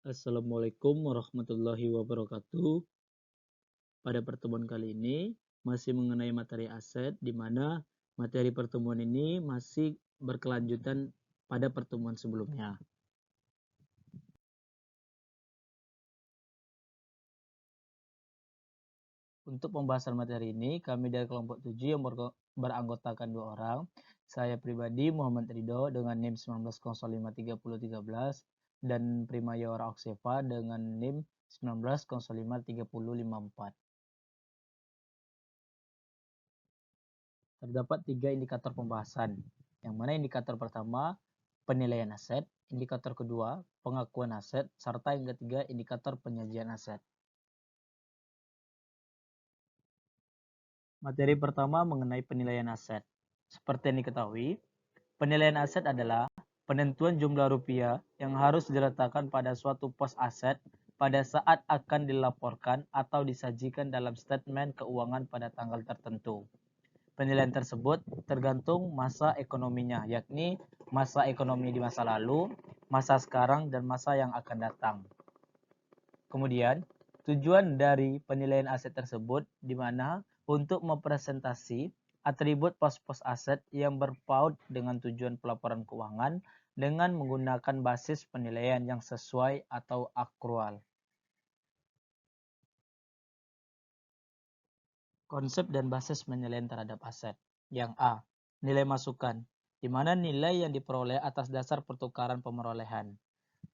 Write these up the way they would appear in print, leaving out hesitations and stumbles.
Assalamualaikum warahmatullahi wabarakatuh. Pada pertemuan kali ini masih mengenai materi aset, di mana materi pertemuan ini masih berkelanjutan pada pertemuan sebelumnya. Untuk pembahasan materi ini, kami dari kelompok 7 yang beranggotakan 2 orang. Saya pribadi Muhammad Ridho dengan NIM 19053013 dan Primayora Okseva dengan NIM 19053054. Terdapat 3 indikator pembahasan, yang mana indikator pertama penilaian aset, indikator kedua pengakuan aset, serta yang ketiga indikator penyajian aset. Materi pertama mengenai penilaian aset. Seperti yang diketahui, penilaian aset adalah penentuan jumlah rupiah yang harus diletakkan pada suatu pos aset pada saat akan dilaporkan atau disajikan dalam statement keuangan pada tanggal tertentu. Penilaian tersebut tergantung masa ekonominya, yakni masa ekonomi di masa lalu, masa sekarang, dan masa yang akan datang. Kemudian, tujuan dari penilaian aset tersebut di mana untuk mempresentasi atribut pos-pos aset yang berpaut dengan tujuan pelaporan keuangan dengan menggunakan basis penilaian yang sesuai atau akrual. Konsep dan basis penilaian terhadap aset. Yang A, nilai masukan, di mana nilai yang diperoleh atas dasar pertukaran pemerolehan.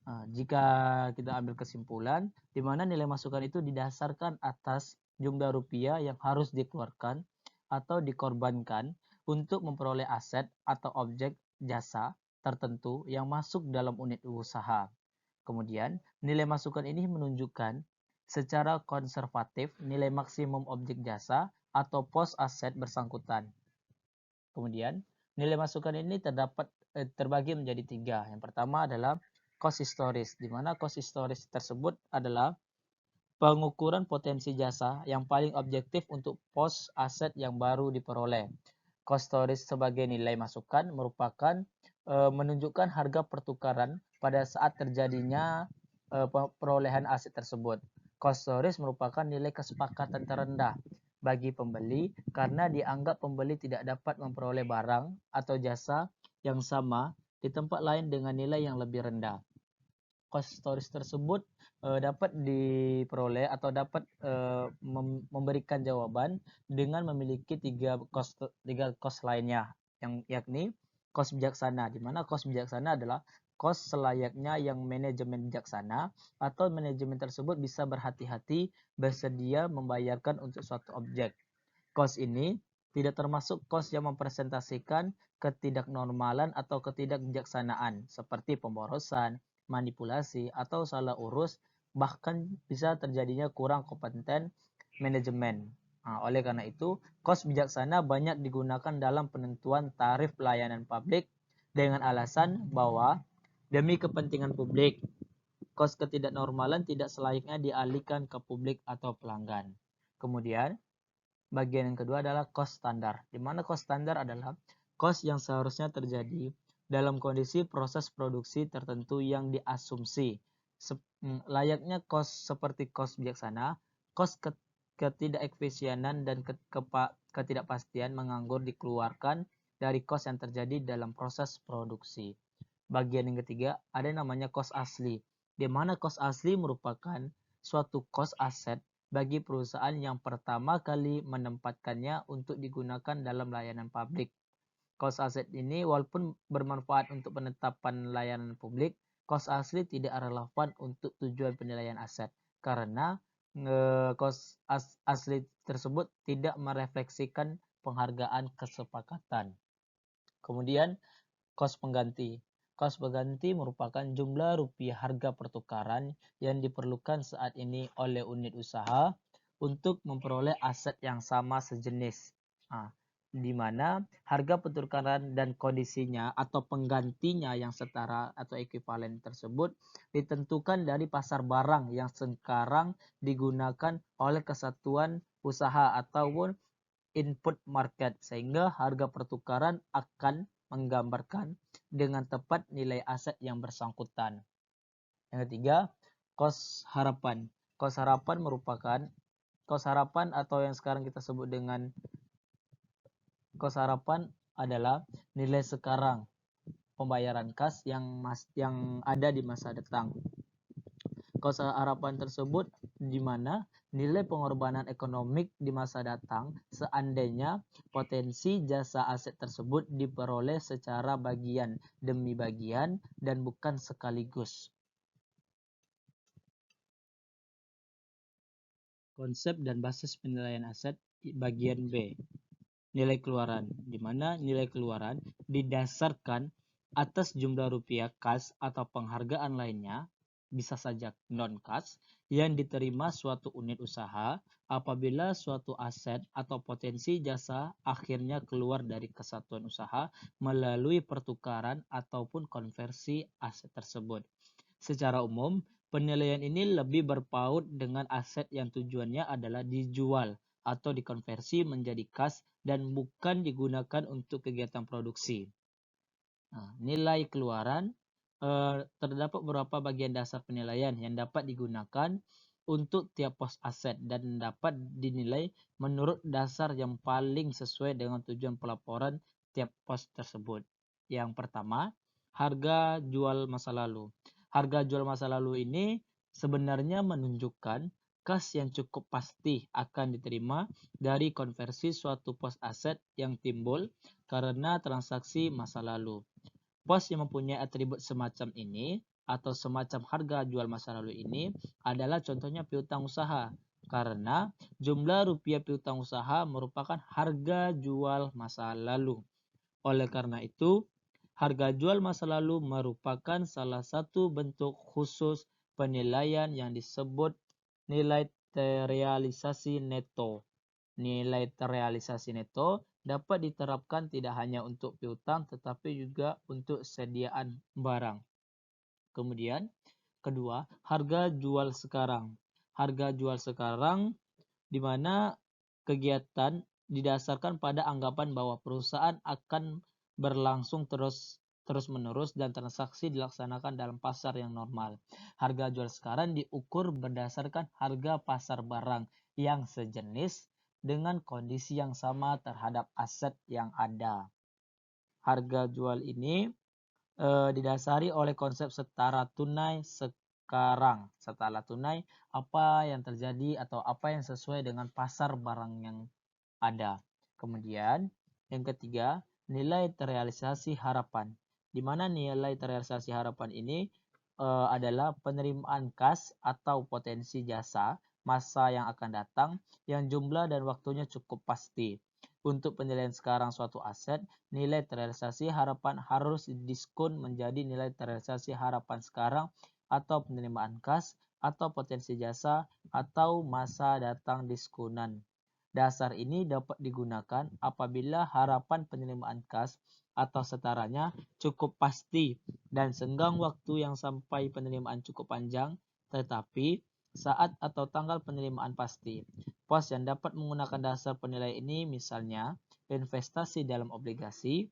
Nah, jika kita ambil kesimpulan, di mana nilai masukan itu didasarkan atas jumlah rupiah yang harus dikeluarkan atau dikorbankan untuk memperoleh aset atau objek jasa tertentu yang masuk dalam unit usaha. Kemudian, nilai masukan ini menunjukkan secara konservatif nilai maksimum objek jasa atau pos aset bersangkutan. Kemudian, nilai masukan ini terbagi menjadi 3. Yang pertama adalah cost historis, di mana cost historis tersebut adalah pengukuran potensi jasa yang paling objektif untuk pos aset yang baru diperoleh. Cost historis sebagai nilai masukan merupakan menunjukkan harga pertukaran pada saat terjadinya perolehan aset tersebut. Cost historis merupakan nilai kesepakatan terendah bagi pembeli karena dianggap pembeli tidak dapat memperoleh barang atau jasa yang sama di tempat lain dengan nilai yang lebih rendah. Cost historis tersebut dapat diperoleh atau dapat memberikan jawaban dengan memiliki tiga cost lainnya, yang yakni cost bijaksana, di mana cost bijaksana adalah cost selayaknya yang manajemen bijaksana atau manajemen tersebut bisa berhati-hati bersedia membayarkan untuk suatu objek. Cost ini tidak termasuk cost yang mempresentasikan ketidaknormalan atau ketidakbijaksanaan seperti pemborosan, manipulasi, atau salah urus, bahkan bisa terjadinya kurang kompeten manajemen. Nah, oleh karena itu, cost bijaksana banyak digunakan dalam penentuan tarif pelayanan publik dengan alasan bahwa demi kepentingan publik, cost ketidaknormalan tidak selayaknya dialihkan ke publik atau pelanggan. Kemudian, bagian yang kedua adalah cost standar, di mana cost standar adalah cost yang seharusnya terjadi dalam kondisi proses produksi tertentu yang diasumsi. Layaknya cost seperti cost bijaksana, cost ketidakefisienan dan ketidakpastian menganggur dikeluarkan dari cost yang terjadi dalam proses produksi. Bagian yang ketiga ada namanya cost asli, di mana cost asli merupakan suatu cost aset bagi perusahaan yang pertama kali menempatkannya untuk digunakan dalam layanan publik. Cost aset ini walaupun bermanfaat untuk penetapan layanan publik, cost asli tidak relevan untuk tujuan penilaian aset karena cost asli tersebut tidak merefleksikan penghargaan kesepakatan. Kemudian cost pengganti. Cost pengganti merupakan jumlah rupiah harga pertukaran yang diperlukan saat ini oleh unit usaha untuk memperoleh aset yang sama sejenis. Nah, di mana harga pertukaran dan kondisinya atau penggantinya yang setara atau ekuivalen tersebut ditentukan dari pasar barang yang sekarang digunakan oleh kesatuan usaha ataupun input market, sehingga harga pertukaran akan menggambarkan dengan tepat nilai aset yang bersangkutan. Yang ketiga, Kos harapan. Kos harapan atau yang sekarang kita sebut dengan kos harapan adalah nilai sekarang pembayaran kas yang ada di masa datang. Kos harapan tersebut di mana nilai pengorbanan ekonomi di masa datang seandainya potensi jasa aset tersebut diperoleh secara bagian demi bagian dan bukan sekaligus. Konsep dan basis penilaian aset bagian B. Nilai keluaran, di mana nilai keluaran didasarkan atas jumlah rupiah kas atau penghargaan lainnya, bisa saja non-kas, yang diterima suatu unit usaha apabila suatu aset atau potensi jasa akhirnya keluar dari kesatuan usaha melalui pertukaran ataupun konversi aset tersebut. Secara umum, penilaian ini lebih berpaut dengan aset yang tujuannya adalah dijual atau dikonversi menjadi kas dan bukan digunakan untuk kegiatan produksi. Nah, nilai keluaran terdapat beberapa bagian dasar penilaian yang dapat digunakan untuk tiap pos aset dan dapat dinilai menurut dasar yang paling sesuai dengan tujuan pelaporan tiap pos tersebut. Yang pertama, harga jual masa lalu. Harga jual masa lalu ini sebenarnya menunjukkan kas yang cukup pasti akan diterima dari konversi suatu pos aset yang timbul karena transaksi masa lalu. Pos yang mempunyai atribut semacam ini atau semacam harga jual masa lalu ini adalah contohnya piutang usaha karena jumlah rupiah piutang usaha merupakan harga jual masa lalu. Oleh karena itu, harga jual masa lalu merupakan salah satu bentuk khusus penilaian yang disebut nilai terrealisasi neto. Nilai terrealisasi neto dapat diterapkan tidak hanya untuk piutang tetapi juga untuk sediaan barang. Kemudian, kedua, harga jual sekarang. Harga jual sekarang di mana kegiatan didasarkan pada anggapan bahwa perusahaan akan berlangsung terus-menerus dan transaksi dilaksanakan dalam pasar yang normal. Harga jual sekarang diukur berdasarkan harga pasar barang yang sejenis dengan kondisi yang sama terhadap aset yang ada. Harga jual ini didasari oleh konsep setara tunai sekarang. Setara tunai apa yang terjadi atau apa yang sesuai dengan pasar barang yang ada. Kemudian yang ketiga, nilai terrealisasi harapan. Di mana nilai terrealisasi harapan ini adalah penerimaan kas atau potensi jasa masa yang akan datang yang jumlah dan waktunya cukup pasti. Untuk penilaian sekarang suatu aset, nilai terrealisasi harapan harus didiskon menjadi nilai terrealisasi harapan sekarang atau penerimaan kas atau potensi jasa atau masa datang diskonan. Dasar ini dapat digunakan apabila harapan penerimaan kas atau setaranya cukup pasti dan senggang waktu yang sampai penerimaan cukup panjang, tetapi saat atau tanggal penerimaan pasti. Pos yang dapat menggunakan dasar penilaian ini misalnya investasi dalam obligasi,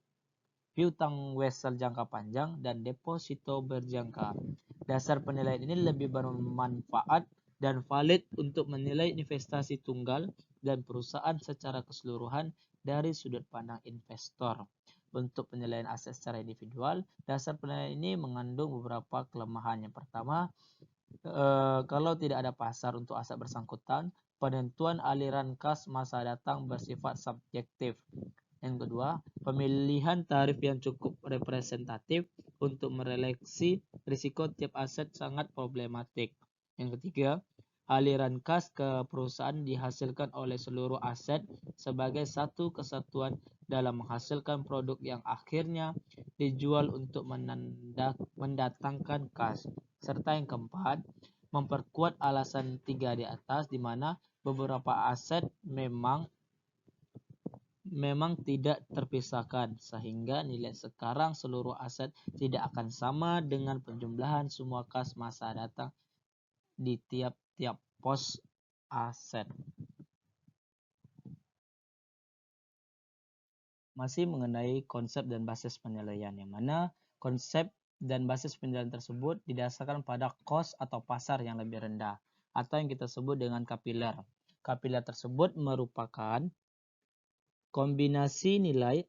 piutang wesel jangka panjang, dan deposito berjangka. Dasar penilaian ini lebih bermanfaat dan valid untuk menilai investasi tunggal dan perusahaan secara keseluruhan dari sudut pandang investor. Untuk penilaian aset secara individual, dasar penilaian ini mengandung beberapa kelemahan. Yang pertama, kalau tidak ada pasar untuk aset bersangkutan, penentuan aliran kas masa datang bersifat subjektif. Yang kedua, pemilihan tarif yang cukup representatif untuk mereleksi risiko tiap aset sangat problematik. Yang ketiga, aliran kas ke perusahaan dihasilkan oleh seluruh aset sebagai satu kesatuan dalam menghasilkan produk yang akhirnya dijual untuk mendatangkan kas. Serta yang keempat, memperkuat alasan 3 di atas di mana beberapa aset memang tidak terpisahkan sehingga nilai sekarang seluruh aset tidak akan sama dengan penjumlahan semua kas masa datang di tiap-tiap pos aset. Masih mengenai konsep dan basis penilaian, yang mana konsep dan basis penilaian tersebut didasarkan pada cost atau pasar yang lebih rendah atau yang kita sebut dengan kapiler. Kapiler tersebut merupakan kombinasi nilai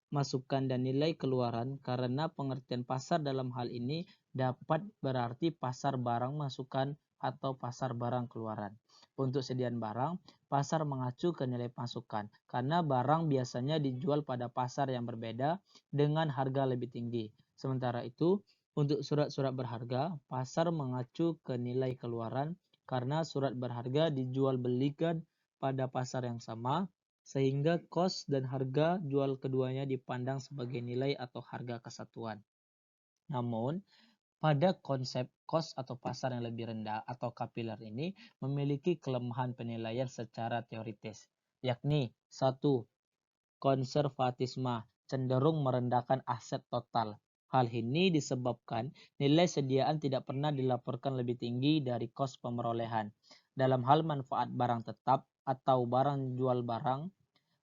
masukan dan nilai keluaran karena pengertian pasar dalam hal ini dapat berarti pasar barang masukan atau pasar barang keluaran. Untuk sediaan barang, pasar mengacu ke nilai masukan karena barang biasanya dijual pada pasar yang berbeda dengan harga lebih tinggi. Sementara itu, untuk surat-surat berharga, pasar mengacu ke nilai keluaran karena surat berharga dijual belikan pada pasar yang sama, sehingga cost dan harga jual keduanya dipandang sebagai nilai atau harga kesatuan. Namun, pada konsep cost atau pasar yang lebih rendah atau kapiler ini memiliki kelemahan penilaian secara teoritis, yakni 1. Konservatisme, cenderung merendahkan aset total. Hal ini disebabkan nilai sediaan tidak pernah dilaporkan lebih tinggi dari kos pemerolehan. Dalam hal manfaat barang tetap atau barang jual barang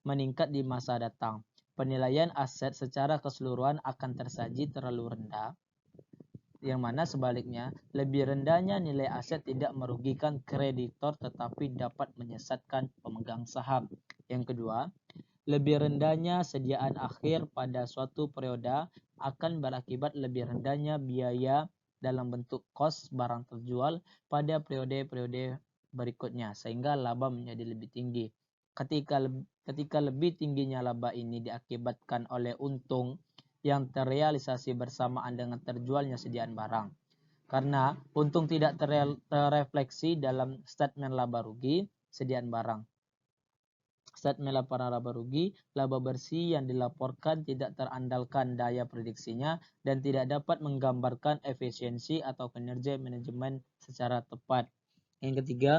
meningkat di masa datang, penilaian aset secara keseluruhan akan tersaji terlalu rendah, yang mana sebaliknya lebih rendahnya nilai aset tidak merugikan kreditor tetapi dapat menyesatkan pemegang saham. Yang kedua, lebih rendahnya sediaan akhir pada suatu periode akan berakibat lebih rendahnya biaya dalam bentuk kos barang terjual pada periode-periode berikutnya, sehingga laba menjadi lebih tinggi. Ketika lebih tingginya laba ini diakibatkan oleh untung yang terrealisasi bersamaan dengan terjualnya sediaan barang. Karena untung tidak terrefleksi dalam statement laba rugi sediaan barang. Statement laporan laba rugi, laba bersih yang dilaporkan tidak terandalkan daya prediksinya dan tidak dapat menggambarkan efisiensi atau kinerja manajemen secara tepat. Yang ketiga,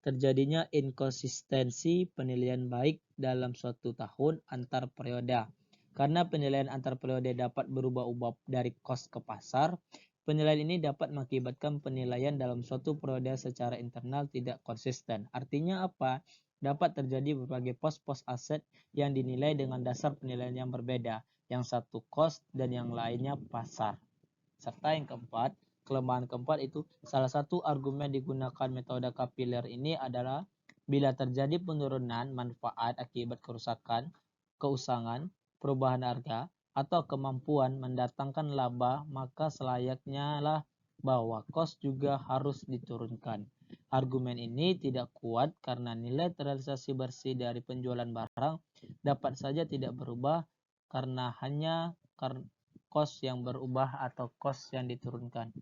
terjadinya inkonsistensi penilaian baik dalam suatu tahun antar periode. Karena penilaian antar periode dapat berubah-ubah dari kos ke pasar, penilaian ini dapat mengakibatkan penilaian dalam suatu periode secara internal tidak konsisten. Artinya apa? Dapat terjadi berbagai pos-pos aset yang dinilai dengan dasar penilaian yang berbeda, yang satu cost dan yang lainnya pasar. Serta yang keempat, kelemahan keempat itu salah satu argumen digunakan metode kapiler ini adalah bila terjadi penurunan manfaat akibat kerusakan, keusangan, perubahan harga, atau kemampuan mendatangkan laba, maka selayaknya lah bahwa kos juga harus diturunkan. Argumen ini tidak kuat karena nilai terrealisasi bersih dari penjualan barang dapat saja tidak berubah karena hanya kos yang berubah atau kos yang diturunkan.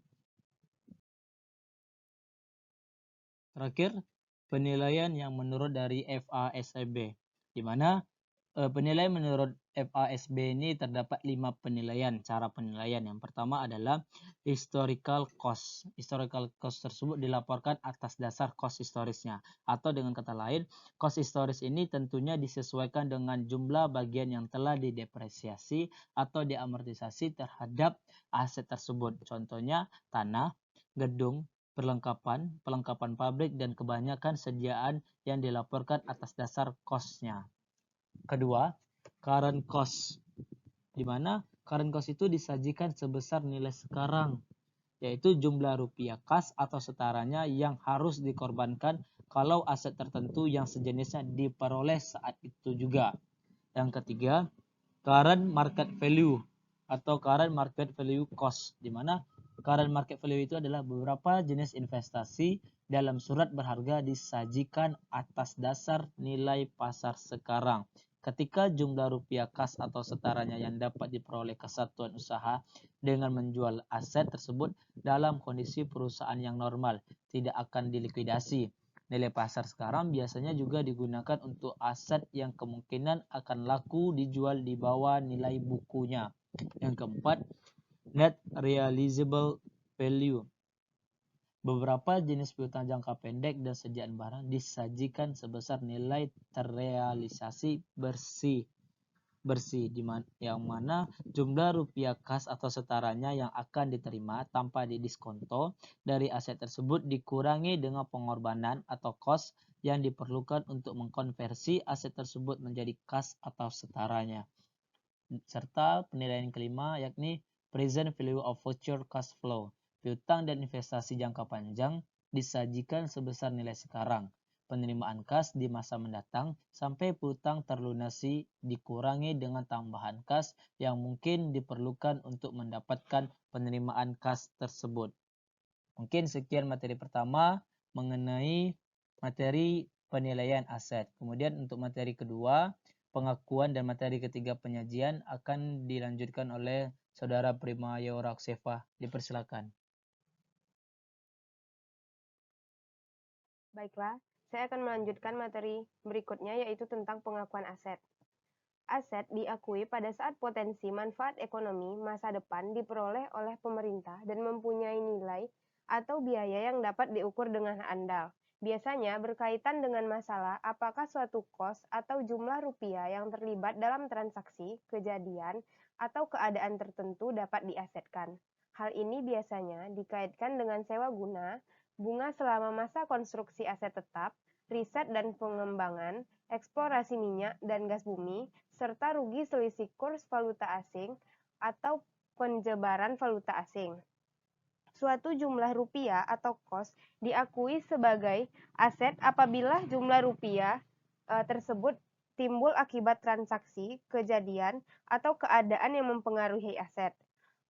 Terakhir, penilaian yang menurut dari FASB, di mana penilaian menurut FASB ini terdapat 5 penilaian, cara penilaian. Yang pertama adalah historical cost. Historical cost tersebut dilaporkan atas dasar cost historisnya. Atau dengan kata lain, cost historis ini tentunya disesuaikan dengan jumlah bagian yang telah didepresiasi atau diamortisasi terhadap aset tersebut. Contohnya tanah, gedung, perlengkapan pabrik, dan kebanyakan sediaan yang dilaporkan atas dasar cost-nya. Kedua, current cost, di mana current cost itu disajikan sebesar nilai sekarang, yaitu jumlah rupiah kas atau setaranya yang harus dikorbankan kalau aset tertentu yang sejenisnya diperoleh saat itu juga. Yang ketiga, current market value atau current market value cost, di mana current market value itu adalah beberapa jenis investasi dalam surat berharga disajikan atas dasar nilai pasar sekarang. Ketika jumlah rupiah kas atau setaranya yang dapat diperoleh kesatuan usaha dengan menjual aset tersebut dalam kondisi perusahaan yang normal tidak akan dilikuidasi. Nilai pasar sekarang biasanya juga digunakan untuk aset yang kemungkinan akan laku dijual di bawah nilai bukunya. Yang keempat, net realizable value. Beberapa jenis piutang jangka pendek dan sediaan barang disajikan sebesar nilai terrealisasi bersih, yang mana jumlah rupiah kas atau setaranya yang akan diterima tanpa didiskonto dari aset tersebut dikurangi dengan pengorbanan atau kos yang diperlukan untuk mengkonversi aset tersebut menjadi kas atau setaranya. Serta penilaian kelima yakni present value of future cash flow. Piutang dan investasi jangka panjang disajikan sebesar nilai sekarang. Penerimaan kas di masa mendatang sampai piutang terlunasi dikurangi dengan tambahan kas yang mungkin diperlukan untuk mendapatkan penerimaan kas tersebut. Mungkin sekian materi pertama mengenai materi penilaian aset. Kemudian untuk materi kedua, pengakuan, dan materi ketiga penyajian akan dilanjutkan oleh Saudara Prima Yorakseva. Dipersilakan. Baiklah, saya akan melanjutkan materi berikutnya yaitu tentang pengakuan aset. Aset diakui pada saat potensi manfaat ekonomi masa depan diperoleh oleh pemerintah dan mempunyai nilai atau biaya yang dapat diukur dengan andal. Biasanya berkaitan dengan masalah apakah suatu kos atau jumlah rupiah yang terlibat dalam transaksi, kejadian, atau keadaan tertentu dapat diasetkan. Hal ini biasanya dikaitkan dengan sewa guna, bunga selama masa konstruksi aset tetap, riset dan pengembangan, eksplorasi minyak dan gas bumi, serta rugi selisih kurs valuta asing atau penjebaran valuta asing. Suatu jumlah rupiah atau kos diakui sebagai aset apabila jumlah rupiah tersebut timbul akibat transaksi, kejadian, atau keadaan yang mempengaruhi aset.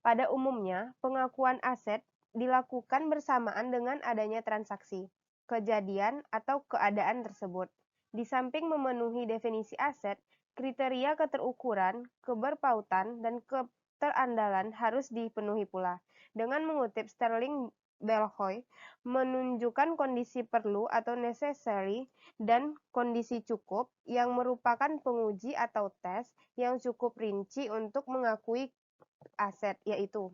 Pada umumnya, pengakuan aset dilakukan bersamaan dengan adanya transaksi, kejadian, atau keadaan tersebut. Di samping memenuhi definisi aset, kriteria keterukuran, keberpautan, dan keterandalan harus dipenuhi pula. Dengan mengutip Sterling Belhoy, menunjukkan kondisi perlu atau necessary dan kondisi cukup yang merupakan penguji atau tes yang cukup rinci untuk mengakui aset, yaitu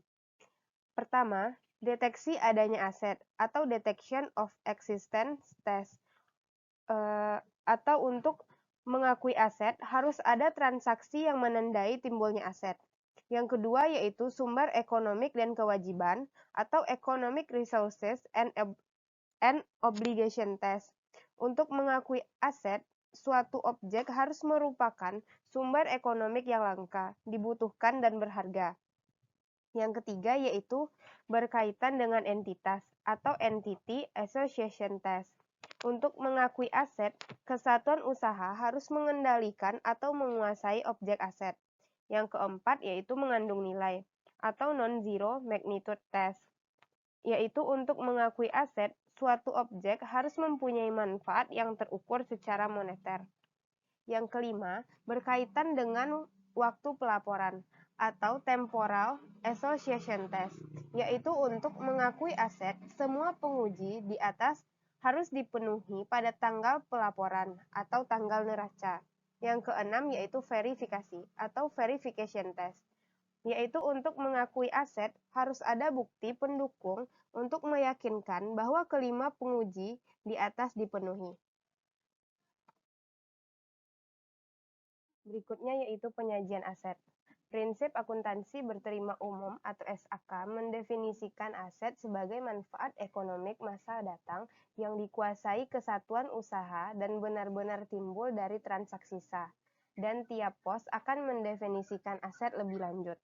pertama, deteksi adanya aset atau detection of existence test. Atau untuk mengakui aset harus ada transaksi yang menandai timbulnya aset. Yang kedua yaitu sumber ekonomik dan kewajiban atau economic resources and obligation test. Untuk mengakui aset, suatu objek harus merupakan sumber ekonomik yang langka, dibutuhkan dan berharga. Yang ketiga yaitu berkaitan dengan entitas atau entity association test. Untuk mengakui aset, kesatuan usaha harus mengendalikan atau menguasai objek aset. Yang keempat yaitu mengandung nilai atau non-zero magnitude test, yaitu untuk mengakui aset, suatu objek harus mempunyai manfaat yang terukur secara moneter. Yang kelima, berkaitan dengan waktu pelaporan atau temporal association test, yaitu untuk mengakui aset, semua penguji di atas harus dipenuhi pada tanggal pelaporan atau tanggal neraca. Yang keenam yaitu verifikasi atau verification test, yaitu untuk mengakui aset harus ada bukti pendukung untuk meyakinkan bahwa kelima penguji di atas dipenuhi. Berikutnya yaitu penyajian aset. Prinsip akuntansi berterima umum atau SAK mendefinisikan aset sebagai manfaat ekonomik masa datang yang dikuasai kesatuan usaha dan benar-benar timbul dari transaksi sah, dan tiap pos akan mendefinisikan aset lebih lanjut.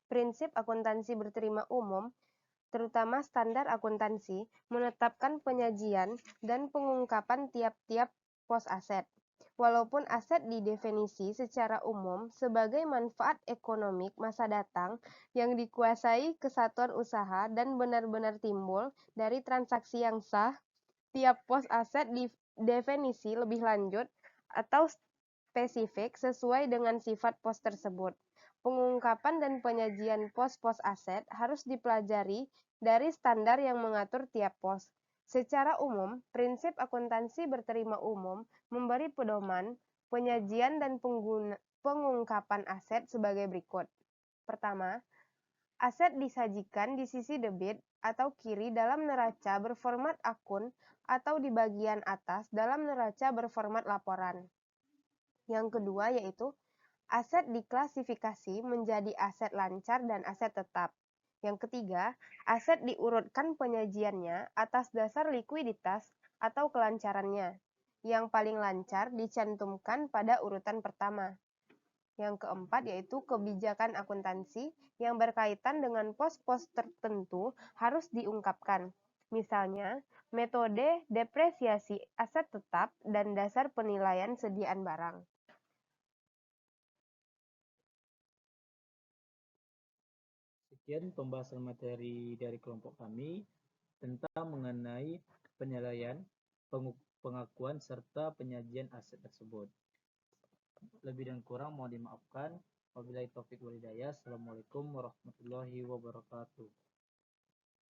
Prinsip akuntansi berterima umum, terutama standar akuntansi, menetapkan penyajian dan pengungkapan tiap-tiap pos aset. Walaupun aset didefinisi secara umum sebagai manfaat ekonomik masa datang yang dikuasai kesatuan usaha dan benar-benar timbul dari transaksi yang sah, tiap pos aset didefinisi lebih lanjut atau spesifik sesuai dengan sifat pos tersebut. Pengungkapan dan penyajian pos-pos aset harus dipelajari dari standar yang mengatur tiap pos. Secara umum, prinsip akuntansi berterima umum memberi pedoman penyajian dan pengungkapan aset sebagai berikut. Pertama, aset disajikan di sisi debit atau kiri dalam neraca berformat akun atau di bagian atas dalam neraca berformat laporan. Yang kedua yaitu aset diklasifikasi menjadi aset lancar dan aset tetap. Yang ketiga, aset diurutkan penyajiannya atas dasar likuiditas atau kelancarannya. Yang paling lancar dicantumkan pada urutan pertama. Yang keempat yaitu kebijakan akuntansi yang berkaitan dengan pos-pos tertentu harus diungkapkan. Misalnya, metode depresiasi aset tetap dan dasar penilaian sediaan barang. Sekian pembahasan materi dari kelompok kami tentang mengenai penilaian, pengakuan, serta penyajian aset tersebut. Lebih dan kurang mohon dimaafkan. Wabillahi taufiq wal hidayah. Assalamualaikum warahmatullahi wabarakatuh.